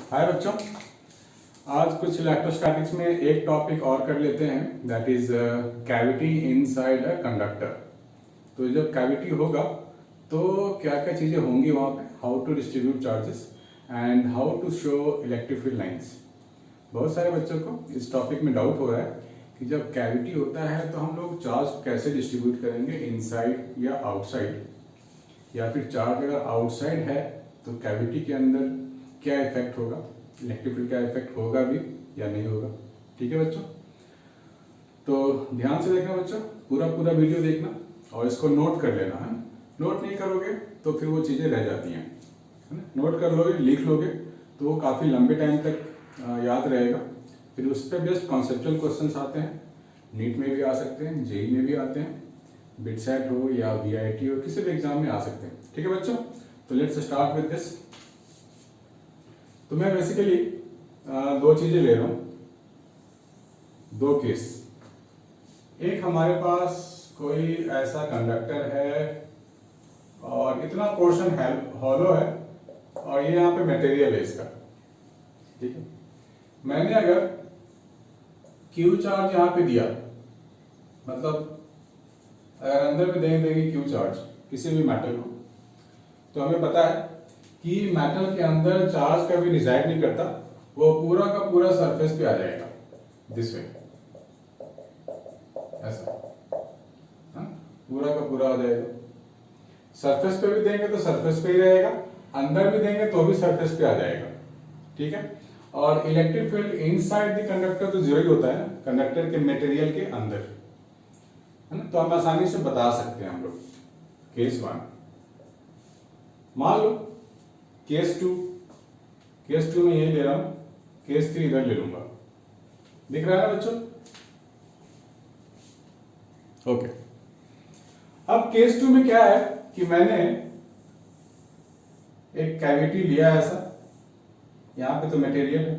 हाय बच्चों, आज कुछ इलेक्ट्रोस्टैटिक्स में एक टॉपिक और कर लेते हैं, that is cavity inside a conductor. तो जब कैविटी होगा तो क्या क्या चीज़ें होंगी वहाँ पे, how to distribute charges and how to show electric field lines. बहुत सारे बच्चों को इस टॉपिक में डाउट हो रहा है कि जब कैविटी होता है तो हम लोग चार्ज कैसे डिस्ट्रीब्यूट करेंगे, इनसाइड या आउटसाइड, या फिर चार्ज अगर आउटसाइड है तो कैविटी के अंदर क्या इफेक्ट होगा, इलेक्ट्रिक फील्ड का इफेक्ट होगा भी या नहीं होगा। ठीक है बच्चों, तो ध्यान से देखना बच्चों, पूरा वीडियो देखना और इसको नोट कर लेना है। नोट नहीं करोगे तो फिर वो चीज़ें रह जाती हैं, है ना। नोट कर लोगे, लिख लोगे तो वो काफ़ी लंबे टाइम तक याद रहेगा। फिर उस पर बेस्ट कॉन्सेप्चुअल क्वेश्चंस आते हैं, नीट में भी आ सकते हैं, जेई में भी आते हैं, बिटसेट हो या वीआईटी हो, किसी भी एग्जाम में आ सकते हैं। ठीक है बच्चों, तो लेट्स स्टार्ट विद दिस। तो मैं बेसिकली दो चीजें ले रहा हूं, दो केस। एक हमारे पास कोई ऐसा कंडक्टर है और इतना पोर्शन है हॉलो है और ये यहाँ पे मटेरियल है इसका। ठीक है, मैंने अगर क्यू चार्ज यहाँ पे दिया, मतलब अगर अंदर में देंगे क्यू चार्ज किसी भी मेटल को, तो हमें पता है कि मेटल के अंदर चार्ज कभी रिजाइड नहीं करता, वो पूरा का पूरा सरफेस पे आ जाएगा दिस वे, ऐसा। पूरा का पूरा आ जाएगा। सरफेस पे भी देंगे तो सरफेस पे ही रहेगा, अंदर भी देंगे तो भी सरफेस पे आ जाएगा। ठीक है, और electric field inside the conductor तो जीरो ही होता है ना, कंडक्टर के मटेरियल के अंदर, है ना। तो हम आसानी से बता सकते हैं हम लोग। केस 1 मान लो, केस 2 में यही ले रहा हूं, केस 3 इधर ले लूंगा। दिख रहा है ना बच्चों? ओके, अब केस 2 में क्या है कि मैंने एक कैविटी लिया ऐसा, यहां पे तो मटेरियल है,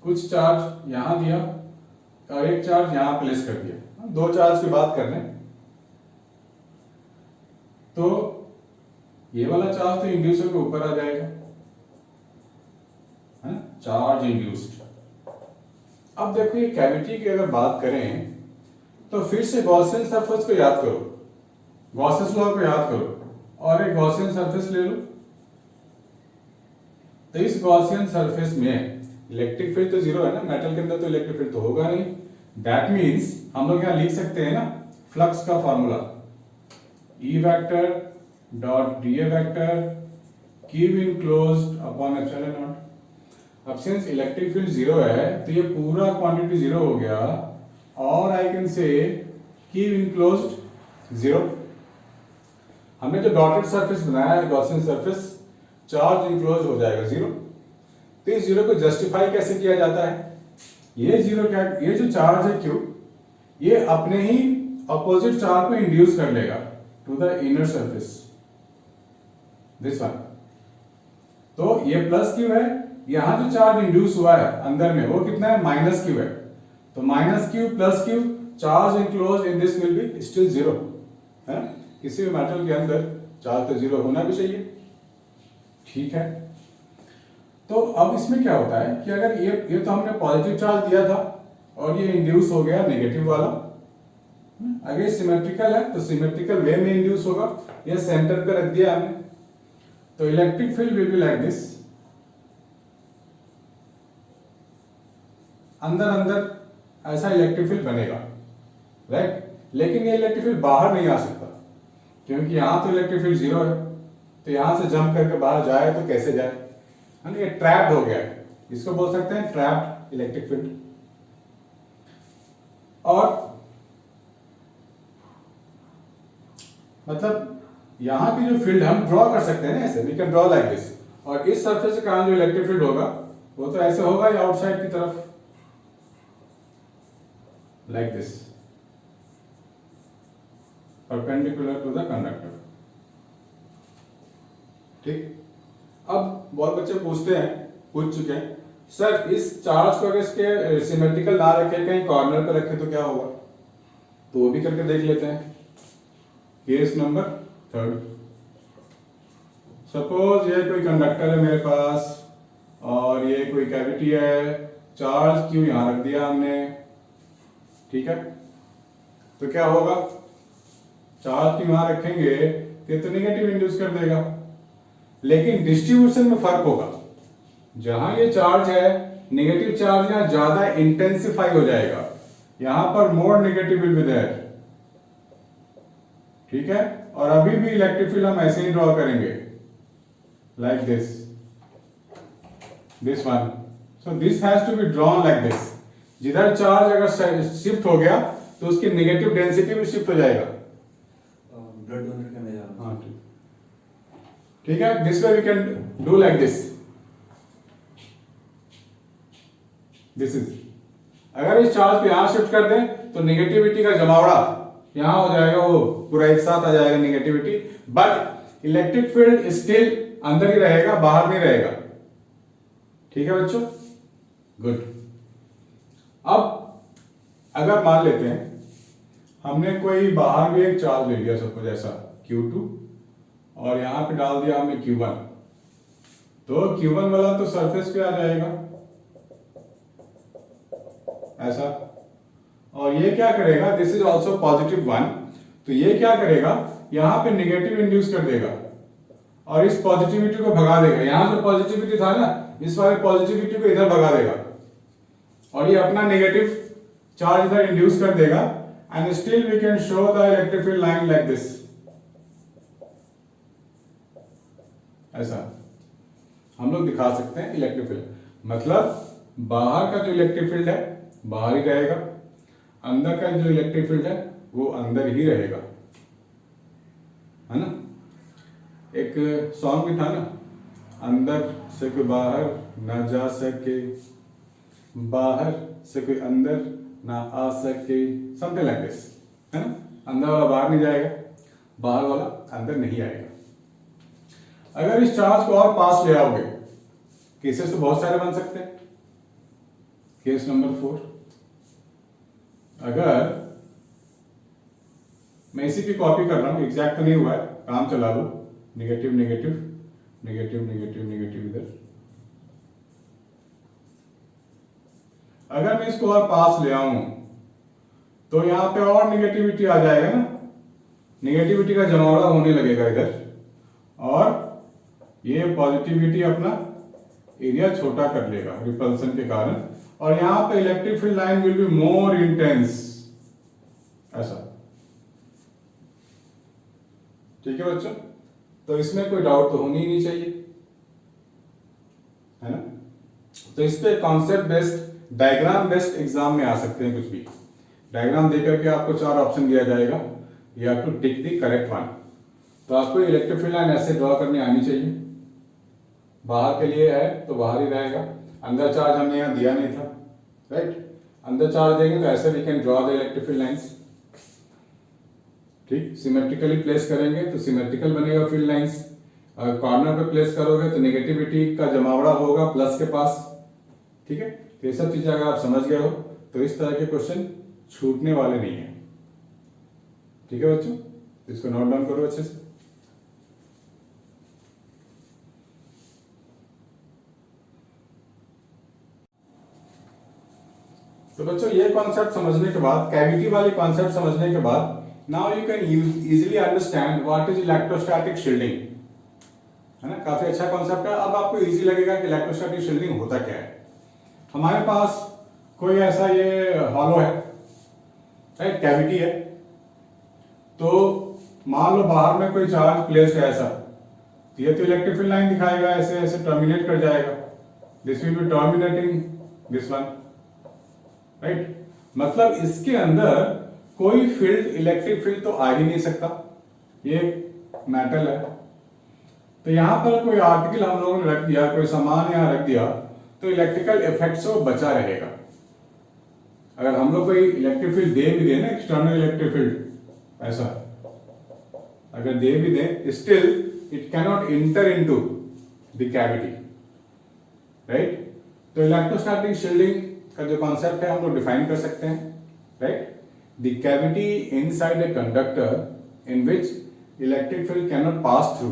कुछ चार्ज यहां दिया और एक चार्ज यहां प्लेस कर दिया। दो चार्ज की बात कर रहे हैं, तो ये वाला चार्ज तो इंड्यूस होकर ऊपर आ जाएगा, है ना, चार्ज इंड्यूस्ड। अब देखो ये कैविटी की अगर बात करें तो फिर से गॉसियन सरफेस को याद करो, गॉसियन लॉ को याद करो और एक गॉसियन सरफेस ले लो। तो इस गॉसियन सरफेस में इलेक्ट्रिक फील्ड तो जीरो है ना, मेटल के अंदर तो इलेक्ट्रिक फील्ड तो होगा नहीं। दैट मीन्स हम लोग यहां लिख सकते हैं ना फ्लक्स का formula, E vector dot D A vector Q enclosed upon epsilon not. अब सिंस इलेक्ट्रिक फील्ड जीरो है तो ये पूरा क्वांटिटी जीरो हो गया, और I can say Q enclosed zero. हमने जो डॉटेड सरफेस बनाया है गॉसियन सरफेस, चार्ज इनक्लोज हो जाएगा जीरो। तो इस जीरो को जस्टिफाई कैसे किया जाता है? ये जीरो क्या, ये जो चार्ज है क्यू, ये अपने ही अपोजिट चार्ज को इंड्यूस कर लेगा to the inner surface, this one. तो ये प्लस क्यू है, यहां जो चार्ज इंड्यूस हुआ है अंदर में वो कितना है, माइनस क्यू है। तो minus Q plus Q, charge enclose in this will be still zero, है। किसी भी मेटल के अंदर चार्ज तो जीरो होना भी चाहिए। ठीक है, तो अब इसमें क्या होता है कि अगर ये तो हमने पॉजिटिव चार्ज दिया था और ये इंड्यूस हो गया नेगेटिव वाला, अगर सिमेट्रिकल है तो सिमेट्रिकल वे में इंड्यूस होगा, ये सेंटर पे रख दिया हमने, तो electric field will be like this, अंदर ऐसा इलेक्ट्रिक फील्ड बनेगा, राइट। लेकिन ये इलेक्ट्रिक फील्ड बाहर नहीं आ सकता क्योंकि यहां तो इलेक्ट्रिक फील्ड जीरो है, तो यहां से जंप करके बाहर जाए तो कैसे जाए, है ना, ये ट्रैप्ड हो गया है। इसको बोल सकते हैं ट्रैप्ड इलेक्ट्रिक फील्ड। और मतलब यहां की जो फील्ड हम ड्रॉ कर सकते हैं ना, ऐसे we can draw like this, और इस सरफेस के कारण जो इलेक्ट्रिक फील्ड होगा वो तो ऐसे होगा या आउटसाइड की तरफ, like this, perpendicular to the conductor. ठीक, अब बहुत बच्चे पूछ चुके हैं, सर इस चार्ज को अगर इसके सिमेट्रिकल ना रखे, कहीं कॉर्नर पे रखे तो क्या होगा? तो वो भी करके देख लेते हैं। Case number 3। सपोज ये कोई कंडक्टर है मेरे पास और ये कोई कैविटी है, चार्ज क्यू यहां रख दिया हमने, ठीक है। तो क्या होगा, चार्ज क्यू यहां रखेंगे ये तो नेगेटिव इंड्यूस कर देगा, लेकिन डिस्ट्रीब्यूशन में फर्क होगा। जहां ये चार्ज है, नेगेटिव चार्ज यहां ज्यादा इंटेंसिफाई हो जाएगा, यहां पर more negative will be there, ठीक है। और अभी भी इलेक्ट्रिक फील्ड हम ऐसे ही ड्रॉ करेंगे, like this one. So this has to be drawn like this. जिधर चार्ज अगर शिफ्ट हो गया तो उसकी नेगेटिव डेंसिटी भी शिफ्ट हो जाएगा। ब्लड डोनर का मैं जा रहा हूं। हाँ, ठीक है। This way we can do like this. This is, अगर इस चार्ज को यहां शिफ्ट कर दें तो नेगेटिविटी का जमावड़ा यहां हो जाएगा, वो पूरा एक साथ आ जाएगा negativity, but electric field still अंदर ही रहेगा, बाहर नहीं रहेगा, ठीक है बच्चों। गुड। अब अगर मान लेते हैं हमने कोई बाहर भी एक चार्ज ले लिया, सपोज ऐसा Q2, और यहां पे डाल दिया हमने Q1, तो Q1 वाला तो सरफेस पे आ जाएगा ऐसा, और ये क्या करेगा, this is also positive one, तो ये क्या करेगा, यहां पे नेगेटिव इंड्यूस कर देगा और इस पॉजिटिविटी को भगा देगा। यहां जो पॉजिटिविटी था ना, इस वाले पॉजिटिविटी को इधर भगा देगा और ये अपना नेगेटिव चार्ज इधर इंड्यूस कर देगा, and still we can show the electric field line like this, ऐसा हम लोग दिखा सकते हैं इलेक्ट्रिक फील्ड। मतलब बाहर का जो इलेक्ट्रिक फील्ड है बाहर ही रहेगा, अंदर का जो इलेक्ट्रिक फील्ड है वो अंदर ही रहेगा, है ना। एक सॉन्ग भी था ना, अंदर से कोई बाहर ना जा सके, बाहर से कोई अंदर ना आ सके, समथिंग लाइक दिस, है ना। अंदर वाला बाहर नहीं जाएगा, बाहर वाला अंदर नहीं आएगा। अगर इस चार्ज को और पास ले आओगे, केसेस तो बहुत सारे बन सकते हैं। केस नंबर 4, अगर मैं इसी की कॉपी कर रहा हूं, एग्जैक्ट तो नहीं हुआ है, काम चला लो, negative negative negative negative negative इधर। अगर मैं इसको और पास ले आऊं तो यहां पे और नेगेटिविटी आ जाएगा ना, नेगेटिविटी का जमावड़ा होने लगेगा इधर, और ये पॉजिटिविटी अपना एरिया छोटा कर लेगा रिपल्सन के कारण, और यहां पे electric field line will be more intense, ऐसा, ठीक है बच्चों। तो इसमें कोई डाउट तो होनी ही नहीं चाहिए, है ना। तो इस पे concept based, diagram based exam में आ सकते हैं। कुछ भी डायग्राम देकर के आपको 4 ऑप्शन दिया जाएगा, you have to tick the correct one. तो आपको इलेक्ट्रिक फील्ड लाइन ऐसे ड्रॉ करनी आनी चाहिए, बाहर के लिए है तो बाहर ही रहेगा, अंदर चार्ज हमने यहां दिया नहीं था, राइट। अंदर चार्ज देंगे तो ऐसे we can draw the electric field lines, ठीक। सिमेट्रिकली प्लेस करेंगे तो सिमेट्रिकल बनेगा फील्ड लाइंस, अगर कॉर्नर पे प्लेस करोगे तो नेगेटिविटी का जमावड़ा होगा प्लस के पास, ठीक है। तो ये सब चीजें अगर आप समझ गए हो तो इस तरह के क्वेश्चन छूटने वाले नहीं है, ठीक है बच्चों। इसको नोट डाउन करो अच्छे से। तो बच्चों ये कॉन्सेप्ट समझने के बाद, कैविटी वाली कॉन्सेप्ट समझने के बाद, now you can easily understand what is electrostatic shielding, है ना। काफी अच्छा कॉन्सेप्ट है। अब आपको इजी लगेगा कि इलेक्ट्रोस्टैटिक शील्डिंग होता क्या है। हमारे पास कोई ऐसा ये हॉलो है, राइट, कैविटी है, तो मान लो बाहर में कोई चार्ज प्लेस्ड है ऐसा, तो ये तो इलेक्ट्रिक फील्ड लाइन दिखाएगा, ऐसे ऐसे टर्मिनेट कर जाएगा, this will be terminating this one, right. मतलब इसके अंदर कोई फील्ड, इलेक्ट्रिक फील्ड तो आ ही नहीं सकता, ये मेटल है। तो यहां पर कोई आर्टिकल हम लोगों ने रख दिया, कोई सामान यहां रख दिया, तो इलेक्ट्रिकल इफेक्ट से वो बचा रहेगा। अगर हम लोग कोई इलेक्ट्रिक फील्ड दे भी दे ना, एक्सटर्नल इलेक्ट्रिक फील्ड ऐसा अगर दे भी दे, still it cannot enter into the cavity, right. तो इलेक्ट्रोस्टैटिक शील्डिंग का जो कॉन्सेप्ट है हम लोग डिफाइन कर सकते हैं, right. The cavity inside a conductor in which electric field cannot pass through,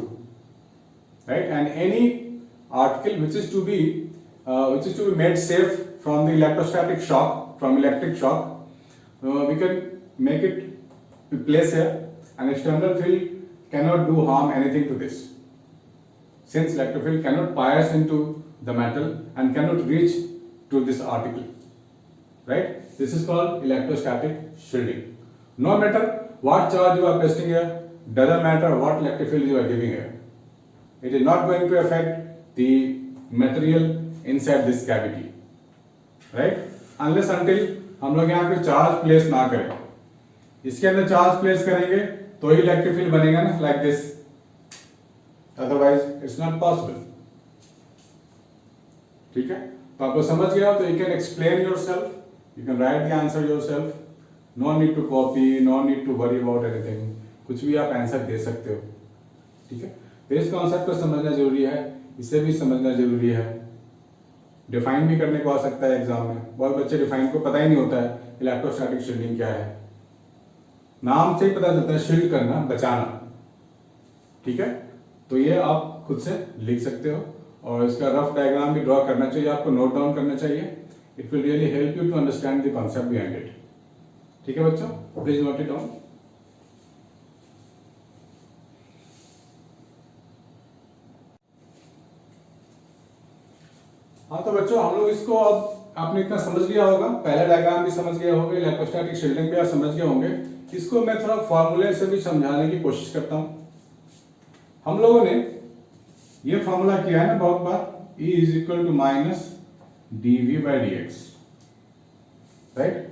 right? And any article which is to be made safe from the electrostatic shock, from electric shock, we can make it place here. An external field cannot do harm anything to this, since electric field cannot pierce into the metal and cannot reach to this article, right? This is called electrostatic shielding. No matter what charge you are pasting here, doesn't matter what electric field you are giving here, it is not going to affect the material inside this cavity, right? Unless until हम लोग यहाँ पे charge place ना करें. इसके अंदर charge place करेंगे तो ही इलेक्ट्रिक फील्ड बनेगा ना, like this, otherwise it's not possible. ठीक है, तो आपको समझ गया हो तो you can explain yourself, you can write the answer yourself. No need to copy, no need to worry about anything. कुछ भी आप आंसर दे सकते हो. ठीक है, तो इस कॉन्सेप्ट को समझना जरूरी है, इसे भी समझना जरूरी है. डिफाइन भी करने को आ सकता है एग्जाम में. बहुत बच्चे डिफाइन को पता ही नहीं होता है इलेक्ट्रोस्टैटिक शील्डिंग क्या है. नाम से ही पता चलता है शील्ड करना, बचाना. ठीक है, तो ये आप खुद से लिख सकते हो और इसका रफ डायग्राम भी ड्रॉ करना चाहिए, आपको नोट डाउन करना चाहिए. It will really help you to understand the concept behind it. ठीक है बच्चों, प्लीज नोट इट डाउन. हाँ तो बच्चों, हम लोग इसको अब आपने इतना समझ लिया होगा, पहला डायग्राम भी समझ गए होंगे, इलेक्ट्रोस्टैटिक शील्डिंग भी आप समझ गए होंगे. इसको मैं थोड़ा फॉर्मूले से भी समझाने की कोशिश करता हूं. हम लोगों ने ये फॉर्मूला किया है ना बहुत बार, E is equal to minus dV by dx, right?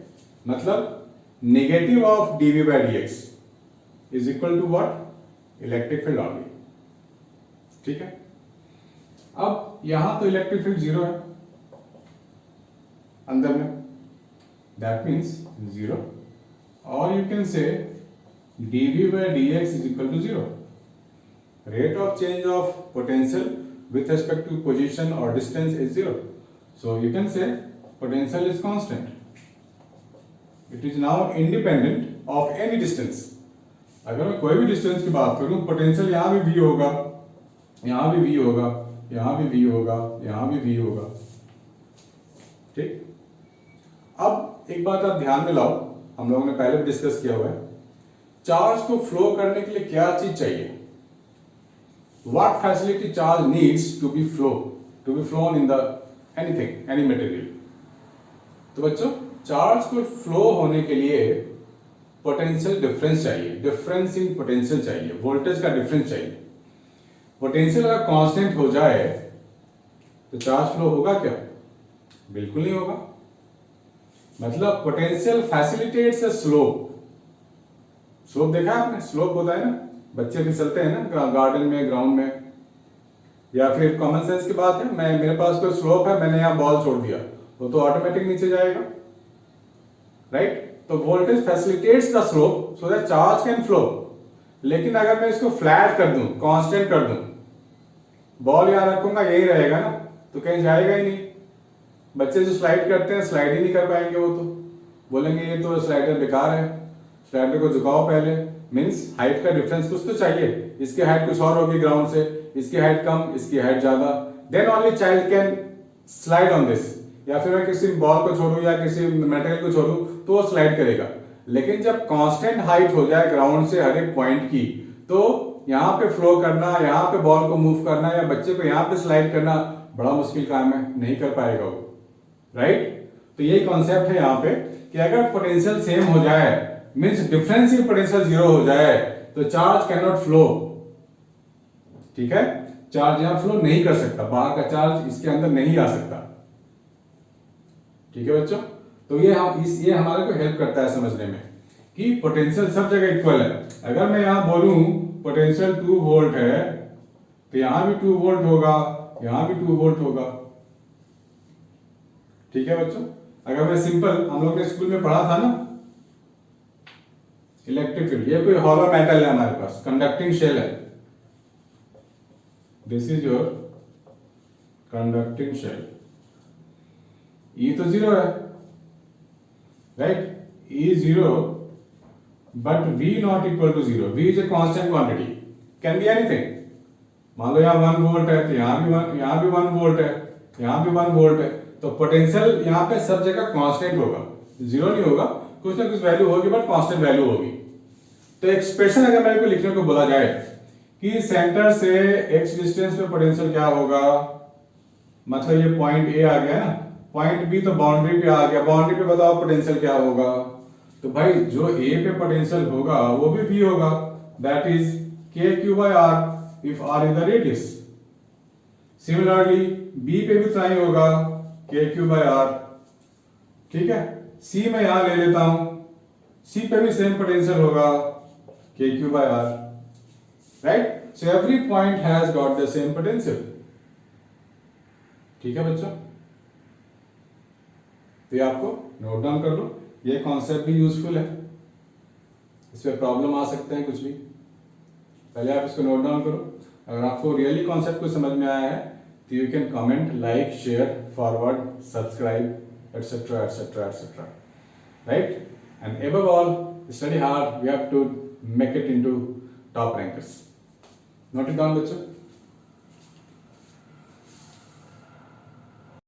मतलब negative of dV by dx is equal to what? Electric field only. ठीक है, अब यहां तो इलेक्ट्रिक फील्ड जीरो है अंदर में, दैट मीन्स जीरो, और you can say dV by dx is equal to zero. Rate of change of potential with respect to position or distance is zero. So you can say potential is constant. It is now independent of any distance. अगर मैं कोई भी distance की बात करूं, potential यहां भी V होगा, यहां भी V होगा, यहां भी V होगा, यहां भी V होगा. ठीक, अब एक बात आप ध्यान में लाओ, हम लोगों ने पहले भी डिस्कस किया हुआ है, चार्ज को फ्लो करने के लिए क्या चीज चाहिए? What facility charge needs to be flown in the anything, any material? तो बच्चों, चार्ज को फ्लो होने के लिए पोटेंशियल डिफरेंस चाहिए, डिफरेंस इन पोटेंशियल चाहिए, वोल्टेज का डिफरेंस चाहिए. पोटेंशियल अगर कांस्टेंट हो जाए तो चार्ज फ्लो होगा क्या? बिल्कुल नहीं होगा. मतलब potential facilitates a slope. Slope देखा आपने? स्लोप होता है ना, बच्चे फिसलते हैं ना गार्डन में, ग्राउंड में, या फिर कॉमन सेंस की बात है, मैं मेरे पास कोई स्लोप है, मैंने यहाँ बॉल छोड़ दिया, वो तो ऑटोमेटिक नीचे जाएगा, राइट? तो voltage facilitates the slope so that charge can flow. लेकिन अगर मैं इसको फ्लैट कर दूं, कांस्टेंट कर दूं, बॉल यहाँ रखूंगा यही रहेगा ना, तो कहीं जाएगा ही नहीं. बच्चे जो स्लाइड करते हैं स्लाइड ही नहीं कर पाएंगे, वो तो बोलेंगे ये तो स्लाइडर बेकार है, स्लाइडर को झुकाओ पहले. मीन्स हाइट का डिफरेंस कुछ तो चाहिए, इसकी हाइट कुछ और होगी ग्राउंड से, इसकी हाइट कम, इसकी हाइट ज्यादा, then only child can slide on this. या फिर मैं किसी बॉल को छोड़ू या किसी मेटेरियल को छोड़ू तो वो स्लाइड करेगा. लेकिन जब कांस्टेंट हाइट हो जाए ग्राउंड से हर एक पॉइंट की, तो यहाँ पे फ्लो करना, यहाँ पे बॉल को मूव करना या बच्चे को यहाँ पे स्लाइड करना बड़ा मुश्किल काम है, नहीं कर पाएगा वो, राइट? तो यही कॉन्सेप्ट है यहाँ पे कि अगर पोटेंशियल सेम हो जाए, means difference in potential zero हो जाए, तो चार्ज कैन नॉट फ्लो. ठीक है, चार्ज यहां फ्लो नहीं कर सकता, बाहर का चार्ज इसके अंदर नहीं आ सकता. ठीक है बच्चों, तो ये हमारे को हेल्प करता है समझने में कि पोटेंशियल सब जगह इक्वल है. अगर मैं यहां बोलूं पोटेंशियल 2 वोल्ट है, तो यहां भी 2 वोल्ट होगा, यहां भी 2 वोल्ट होगा. ठीक है बच्चों, अगर मैं सिंपल, हम लोग ने स्कूल में पढ़ा था ना इलेक्ट्रिक फील्ड, ये कोई हॉलो मेटल है हमारे पास, कंडक्टिंग शेल है, this is your conducting shell. E तो जीरो है, right? E zero, but V not equal to zero. V is a constant quantity, can be anything. मान लो यहाँ 1 वोल्ट है तो यहाँ भी 1 वोल्ट है, यहाँ भी 1 वोल्ट है, तो पोटेंशियल यहाँ पे सब जगह कांस्टेंट होगा, जीरो नहीं होगा, कुछ ना कुछ वैल्यू होगी बट कांस्टेंट वैल्यू होगी। तो एक्सप्रेशन अगर मेरे को लिखने को बोला जाए कि सेंटर से x डिस्टेंस पे पोटेंशियल क्या होगा, मतलब ये पॉइंट ए आ गया ना, पॉइंट बी तो बाउंड्री पे आ गया, बाउंड्री पे बताओ पोटेंशियल क्या होगा, तो भाई जो ए पे पोटेंशियल होगा वो भी v होगा, that is kq/r if r is the radius. Similarly B पे भी उतना ही होगा kq/r, ठीक है। सी में यहां ले लेता हूं, सी पे भी सेम पोटेंशियल होगा kq/r, right. So every point has got the same potential, ठीक है बच्चों। तो ये आपको नोट डाउन कर लो, ये कॉन्सेप्ट भी यूजफुल है, इसमें प्रॉब्लम आ सकते हैं कुछ भी, पहले आप इसको नोट डाउन करो। अगर आपको रियली कॉन्सेप्ट को समझ में आया है तो you can comment, like, share, forward, subscribe, etcetera etcetera etcetera, right. And above all, study hard, we have to make it into top rankers. Note it down बच्चों।